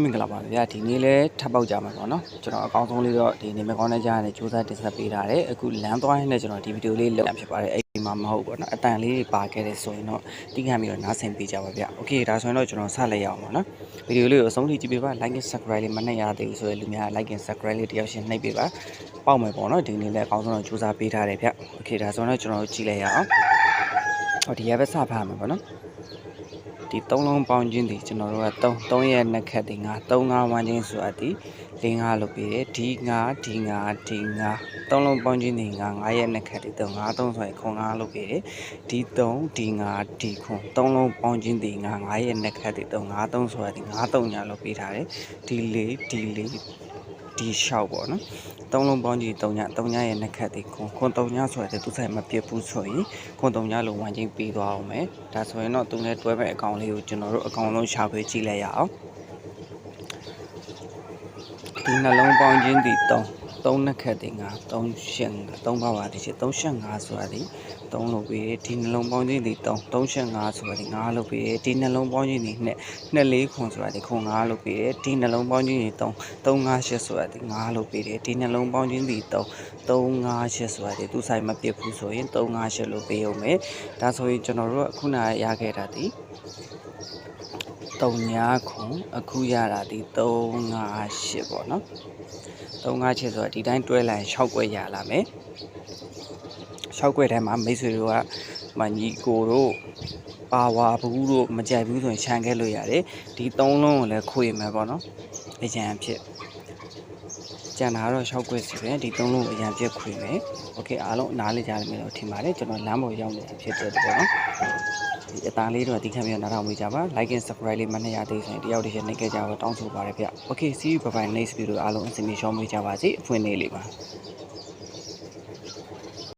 မင်္ဂလာပါဗျာဒီနေ့လဲထပ်ပေါက်ကြမှာပေါ့နော်ကျွန်တော်အကောင်းဆုံးလေးတော့ဒီနေမကောင်းတဲ့ကြားနဲ့စူးစမ်းတင်ဆက်ပေးထားတယ်အခုလမ်းသွားရင်းနဲ့ကျွန်တော်ဒီဗီဒီယိုလေးလုပ်တာဖြစ်ပါတယ်အဲ့ဒီမှာမဟုတ်ပေါ့နော်အတန်လေးပါခဲ့တယ်ဆိုရင်တော့တိကျပြီးတော့နားဆင်ပေးကြပါဗျာโอเคဒါဆိုရင်တော့ကျွန်တော်ဆက်လိုက်ရအောင်ပေါ့နော်ဗီဒီယိုလေးကိုအဆုံးထိကြည့်ပေးပါ like and subscribe လေးမနှိပ်ရသေးဘူးဆိုရင်လူများ like and subscribe လေးတယောက်ရှင်နှိပ်ပေးပါပေါက်မယ်ပေါ့နော်ဒီနေ့လဲအကောင်းဆုံးတော့စူးစမ်းပေးထားတယ်ဗျโอเคဒါဆိုရင်တော့ကျွန်တော်ကြည့်လိုက်ရအောင်ဟောဒီရပဲစဖားမှာပေါ့နော်ဒီ3လုံးပေါင်းခြင်းဒီကျွန်တော်တို့က3ရဲ့နှစ်ခက်ဒီ9 3 5ဝန်းချင်းဆိုတာဒီ4 5လို့ပြီးတယ်ဒီ9ဒီ9ဒီ9 3လုံးပေါင်းခြင်းဒီ9ရဲ့နှစ်ခက်ဒီ3 5 3ဆိုရင်ခွန်9လို့ပြီးတယ်ဒီ3ဒီ9ဒီခွန်3လုံးပေါင်းခြင်းဒီ9ရဲ့နှစ်ခက်ဒီ3 5 3ဆိုတာဒီ9 3ညာလို့ပြီးထားတယ်ဒီ4ဒီ4ဒီ6ပေါ့နော်3လုံးပေါင်းကြီး3ည3ညရဲ့နှစ်ခက်ဒီခွန်3ညဆိုတဲ့သူဆိုင်မပြတ်ဘူးဆိုရင်ခွန်3ညလုံးဝန်းချင်းပြီးသွားအောင်မယ်ဒါဆိုရင်တော့သူနဲ့တွဲမဲ့အကောင့်လေးကိုကျွန်တော်တို့အကောင့်လုံးရှာဖွေကြည့်လိုက်ရအောင်ဒီနှလုံးပေါင်းချင်းဒီ3နှစ်ခက်ဒီ9 3ရှင်း3ပါပါဒီချစ်3ရှင်း5ဆိုတာဒီ3လို့ပြီးဒီနှလုံးပေါင်းချင်းဒီ3ရှင်း5ဆိုတာဒီ9လို့ပြီးဒီနှလုံးပေါင်းချင်းဒီ2 4ခွန်ဆိုတာဒီခွန်9လို့ပြီးဒီနှလုံးပေါင်းချင်းဒီ3 5 8ဆိုတာဒီ9လို့ပြီးဒီနှလုံးပေါင်းချင်းဒီ3 5 8ဆိုတာဒီသူဆိုင်မပြတ်ဘူးဆိုရင်3 5 8လို့ပြီးအောင်မယ်ဒါဆိုရင်ကျွန်တော်တို့ခုနရခဲ့တာဒီ3ညခွန်အခုရတာဒီ3 5 8ပေါ့နော်3 5 8ဆိုတော့ဒီတိုင်းတွဲလိုက်6ခွဲရလာမယ်6ခွဲထဲမှာမိတ်ဆွေတို့ကမညီကိုတို့ပါဝါဘူးတို့မကြိုက်ဘူးဆိုရင်ခြံခဲ့လို့ရတယ်ဒီ3လုံးကိုလည်းခွေမယ်ပေါ့နော်အရန်ဖြစ်ကျန်တာတော့6ခွဲစီပဲဒီ3လုံးကိုအရန်ပြက်ခွေမယ်โอเคအားလုံးနားလေးကြားလိမ့်မယ်လို့ထင်ပါတယ်ကျွန်တော်လမ်းပေါ်ရောက်နေတာဖြစ်တဲ့ပေါ့နော်ဒီအသားလေးတော့ဒီခန့်ပြီးတော့နားထောင်ပေးကြပါ like and subscribe လေးမနှိပ်ရသေးဆိုရင်တယောက်တစ်ချက်နှိပ်ခဲ့ကြပါတောင်းဆိုပါရဗျ okay see you bye bye next video အားလုံးအစီအမံရှောင်းပေးကြပါစေအဖွင့်နေလေးပါ